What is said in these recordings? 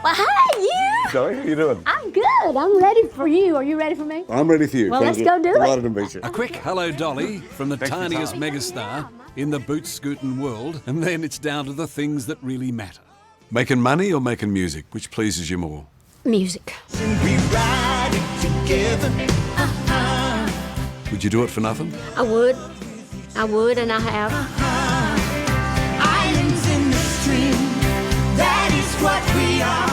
Well, hi, you. Dolly, how you doing? I'm good. I'm ready for you. Are you ready for me? I'm ready for you. Well, Thank let's you. go do it. Delighted to meet you. A quick hello, Dolly, from the tiniest megastar in the boot-scooting world, and then it's down to the things that really matter. Making money or making music? Which pleases you more? Music. We ride it together. Would you do it for nothing? I would, and I have. Islands in the stream. That is what we are.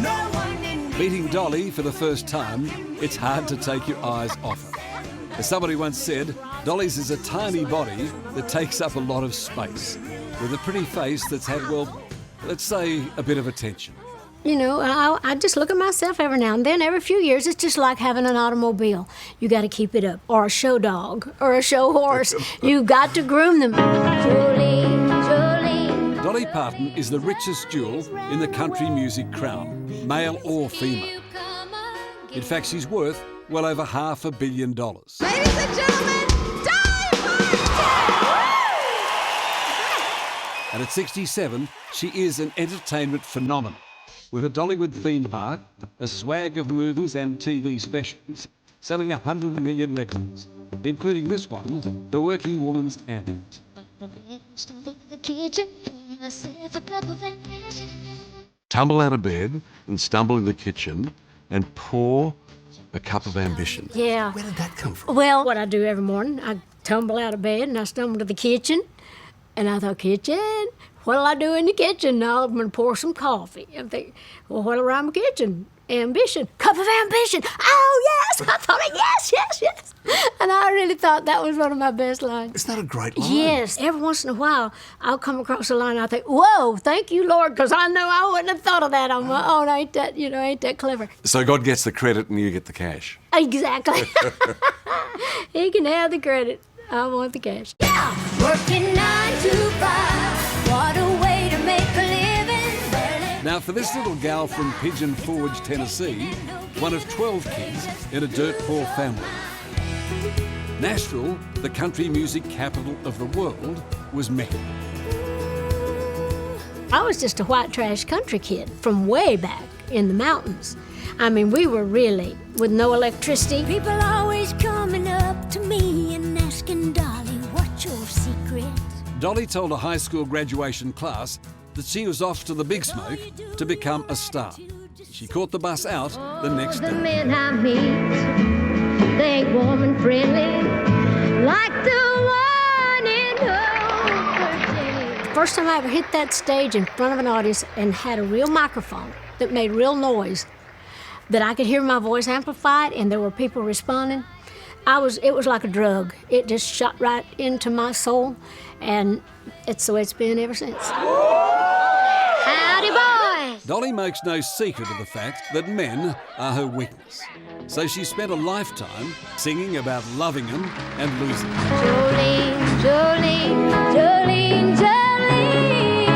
No one in Meeting Dolly for the first time, it's hard to take your eyes off her. As somebody once said, Dolly's is a tiny body that takes up a lot of space, with a pretty face that's had, well, let's say, a bit of attention. You know, I just look at myself every now and then. Every few years, it's just like having an automobile. You got to keep it up. Or a show dog. Or a show horse. You got to groom them. Jolene, Jolene. Dolly Parton is the richest jewel in the country music crown, male or female. In fact, she's worth well over $500 million. Ladies and gentlemen, Dolly Parton! And at 67, she is an entertainment phenomenon. With a Dollywood theme park, a swag of movies and TV specials, selling 100 million records, including this one, The Working Woman's Anthem. Tumble out of bed and stumble in the kitchen and pour a cup of ambition. Yeah. Where did that come from? Well, what I do every morning, I tumble out of bed and I stumble to the kitchen. And I thought, kitchen? What'll I do in the kitchen? Now I'm going to pour some coffee. I'm thinking, well, what'll rhyme with kitchen? Ambition. Cup of ambition. Oh, yes. I thought, yes. And I really thought that was one of my best lines. It's not a great line. Yes. Every once in a while, I'll come across a line and I think, whoa, thank you, Lord, because I know I wouldn't have thought of that on my own. Ain't that clever? So God gets the credit and you get the cash. Exactly. He can have the credit. I want the cash. Yeah, working 9 to 5. What a way to make a living. Now, for this little gal from Pigeon Forge, Tennessee, one of 12 kids in a dirt-poor family, Nashville, the country music capital of the world, was Mecca. I was just a white trash country kid from way back in the mountains. I mean, we were really, with no electricity. People always coming up to me and asking, Dolly, what's your secret? Dolly told a high school graduation class that she was off to the big smoke to become a star. She caught the bus out the next The day. men I meet, they ain't warm and friendly like the one in Virginia. First time I ever hit that stage in front of an audience and had a real microphone that made real noise, that I could hear my voice amplified and there were people responding. It was like a drug. It just shot right into my soul, and it's the way it's been ever since. Howdy, boys! Dolly makes no secret of the fact that men are her weakness. So she spent a lifetime singing about loving them and losing them. Jolene, Jolene, Jolene, Jolene.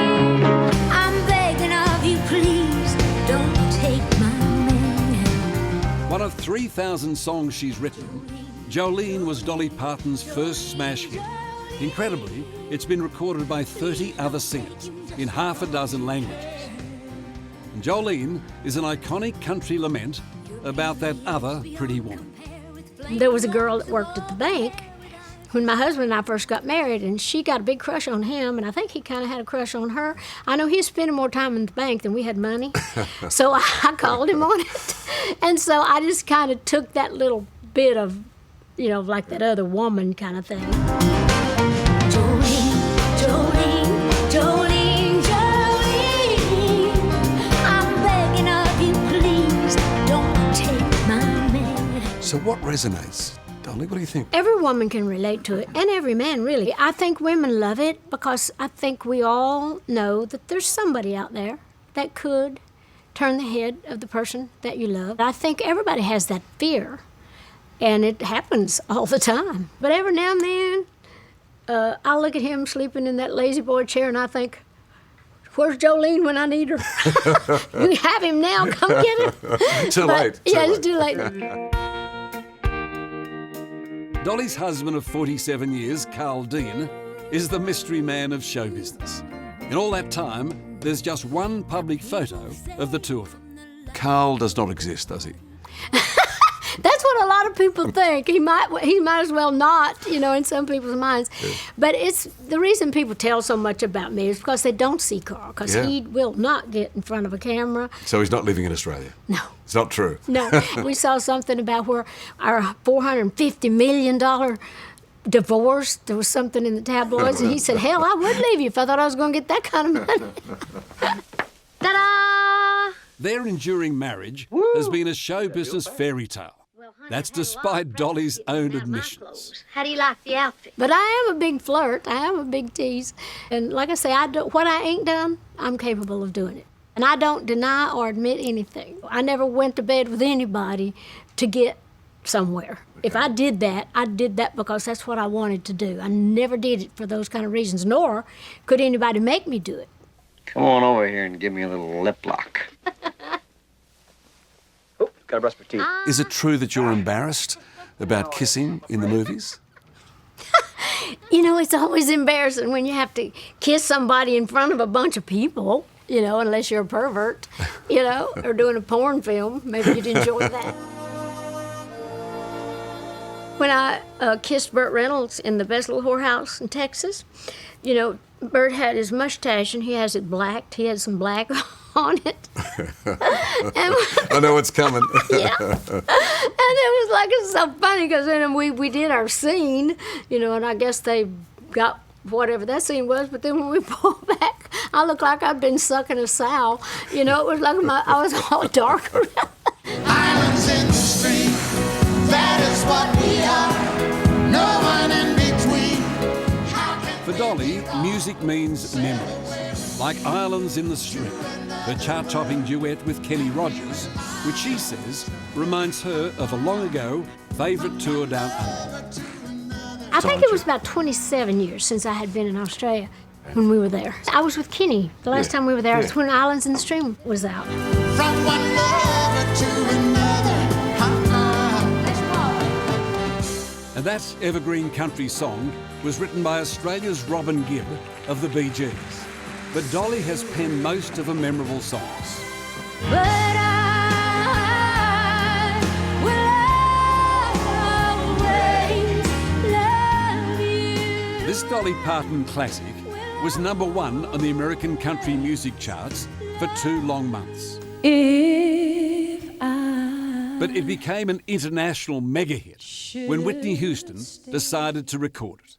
I'm begging of you, please, don't take my man. One of 3,000 songs she's written, Jolene was Dolly Parton's first smash hit. Incredibly, it's been recorded by 30 other singers in half a dozen languages. And Jolene is an iconic country lament about that other pretty woman. There was a girl that worked at the bank when my husband and I first got married, and she got a big crush on him, and I think he kind of had a crush on her. I know he was spending more time in the bank than we had money, so I called him on it. And so I just kind of took that little bit of, like that other woman kind of thing. Jolene, Jolene, Jolene, Jolene. I'm begging of you, please, don't take my man. So what resonates? Dolly, what do you think? Every woman can relate to it, and every man, really. I think women love it because I think we all know that there's somebody out there that could turn the head of the person that you love. I think everybody has that fear, and it happens all the time. But every now and then, I look at him sleeping in that lazy boy chair, and I think, where's Jolene when I need her? We have him now, come get him. Too late. Yeah, it's too late. Dolly's husband of 47 years, Carl Dean, is the mystery man of show business. In all that time, there's just one public photo of the two of them. Carl does not exist, does he? That's what a lot of people think. He might as well not, in some people's minds. Yeah. But it's the reason people tell so much about me is because they don't see Carl, because he will not get in front of a camera. So he's not living in Australia? No. It's not true? No. We saw something about where our $450 million divorce, there was something in the tabloids, and he said, hell, I would leave you if I thought I was going to get that kind of money. Ta-da! Their enduring marriage has been a show business fairy tale. That's despite Dolly's own admissions. How do you like the outfit? But I am a big flirt. I am a big tease. And like I say, what I ain't done, I'm capable of doing it. And I don't deny or admit anything. I never went to bed with anybody to get somewhere. Okay. If I did that because that's what I wanted to do. I never did it for those kind of reasons, nor could anybody make me do it. Come on over here and give me a little lip lock. Gotta brush my teeth. Is it true that you're embarrassed about kissing in the movies? It's always embarrassing when you have to kiss somebody in front of a bunch of people, unless you're a pervert, or doing a porn film. Maybe you'd enjoy that. When I kissed Burt Reynolds in the Best Little Whorehouse in Texas, Burt had his mustache and he has it blacked. He had some black on it. I know what's coming. Yeah. And it's so funny because then we did our scene, and I guess they got whatever that scene was, but then when we pulled back, I looked like I'd been sucking a sow. It was like I was all dark around. Islands in the stream, that is what we are. No one in between. For Dolly, music means memories, like Islands in the Stream, her chart-topping duet with Kenny Rogers, which she says reminds her of a long-ago favourite tour down under. I think it was about 27 years since I had been in Australia when we were there. I was with Kenny. The last time we were there was when Islands in the Stream was out. From one lover to another. And that evergreen country song was written by Australia's Robin Gibb of the Bee Gees. But Dolly has penned most of her memorable songs. But I will always love you. This Dolly Parton classic was #1 on the American country music charts for 2 long months. But it became an international mega hit when Whitney Houston decided to record it.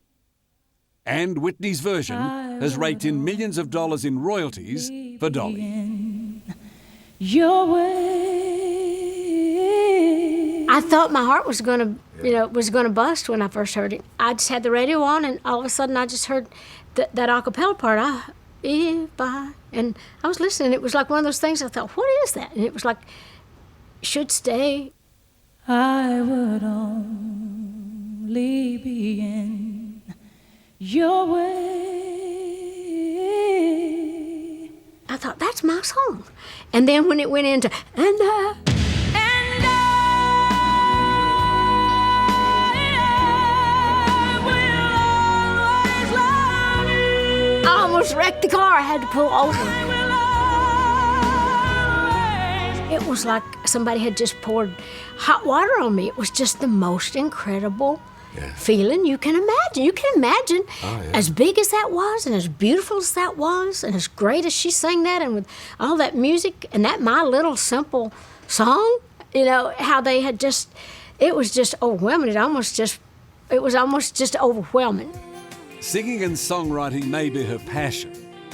And Whitney's version has raked in millions of dollars in royalties for Dolly. Your way. I thought my heart was gonna bust when I first heard it. I just had the radio on, and all of a sudden I just heard that a cappella part. And I was listening. It was like one of those things. I thought, what is that? And it was like, should stay. I would only be in your way. I thought, that's my song. And then when it went into, and I will always love you. I almost wrecked the car. I had to pull over. It was like somebody had just poured hot water on me. It was just the most incredible feeling you can imagine. You can imagine as big as that was, and as beautiful as that was, and as great as she sang that, and with all that music and that my little simple song, how they had it was just overwhelming. It was almost just overwhelming. Singing and songwriting may be her passion,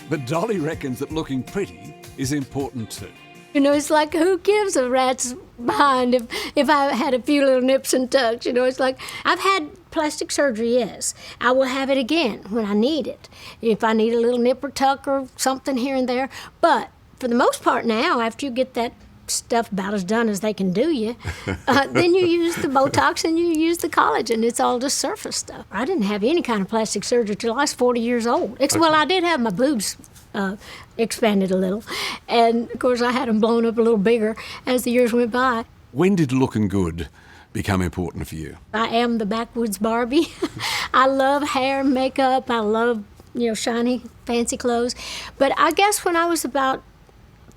but Dolly reckons that looking pretty is important too. It's like, who gives a rat's behind if I had a few little nips and tucks? It's like, I've had plastic surgery, yes. I will have it again when I need it, if I need a little nip or tuck or something here and there. But for the most part now, after you get that stuff about as done as they can do you, then you use the Botox and you use the collagen. It's all just surface stuff. I didn't have any kind of plastic surgery till I was 40 years old. Well, I did have my boobs expanded a little. And, of course, I had them blown up a little bigger as the years went by. When did looking good become important for you? I am the backwoods Barbie. I love hair, makeup. I love, shiny, fancy clothes. But I guess when I was about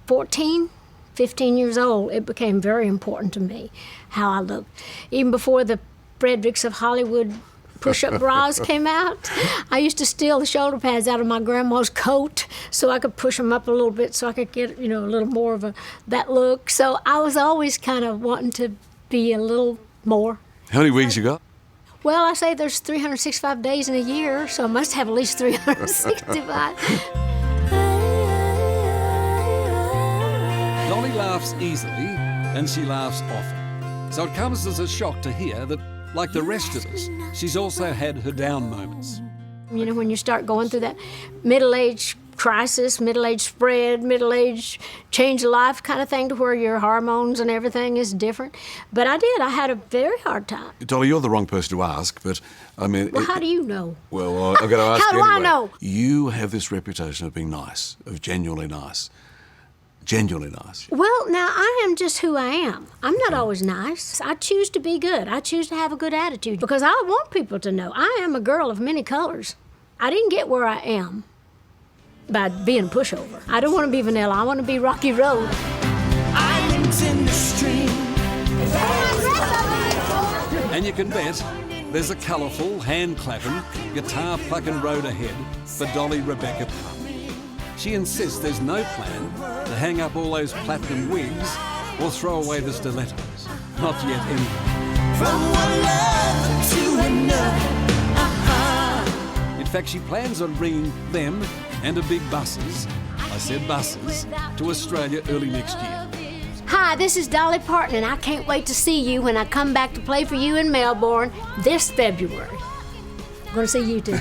14, 15 years old, it became very important to me how I looked. Even before the Fredericks of Hollywood push-up bras came out, I used to steal the shoulder pads out of my grandma's coat so I could push them up a little bit so I could get, a little more of that look. So I was always kind of wanting to be a little more. How many wigs you got? Well, I say there's 365 days in a year, so I must have at least 365. Dolly laughs easily and she laughs often. So it comes as a shock to hear that, like the rest of us, she's also had her down moments. When you start going through that middle-age crisis, middle-age spread, middle-age change of life kind of thing to where your hormones and everything is different. But I had a very hard time. Dolly, you're the wrong person to ask, but I mean... Well, how do you know? Well, I've got to ask How you do I anyway. know? You have this reputation of being nice, of genuinely nice. Genuinely nice. Well, now, I am just who I am. I'm not always nice. I choose to be good. I choose to have a good attitude because I want people to know I am a girl of many colors. I didn't get where I am by being a pushover. I don't want to be vanilla. I want to be Rocky Road. Islands in the stream. And you can bet there's a colourful, hand-clapping, guitar-plucking road ahead for Dolly Rebecca Parton. She insists there's no plan to hang up all those platinum wigs or throw away the stilettos. Not yet anyway. From one love to another. In fact, she plans on bringing them and a big buses, I said buses, to Australia early next year. Hi, this is Dolly Parton, and I can't wait to see you when I come back to play for you in Melbourne this February. I'm going to see you too.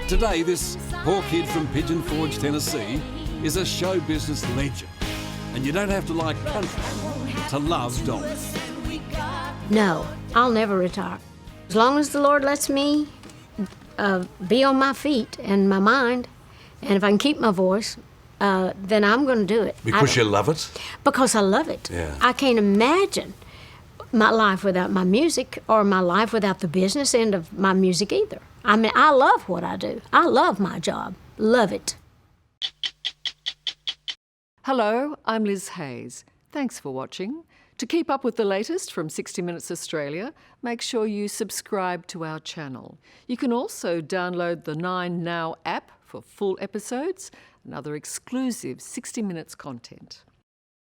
Today, this poor kid from Pigeon Forge, Tennessee, is a show business legend. And you don't have to like country to love Dolly. No, I'll never retire. As long as the Lord lets me be on my feet and my mind, and if I can keep my voice, then I'm going to do it. Because you love it? Because I love it. Yeah. I can't imagine my life without my music or my life without the business end of my music either. I mean, I love what I do. I love my job. Love it. Hello, I'm Liz Hayes. Thanks for watching. To keep up with the latest from 60 Minutes Australia, make sure you subscribe to our channel. You can also download the 9 Now app for full episodes and other exclusive 60 Minutes content.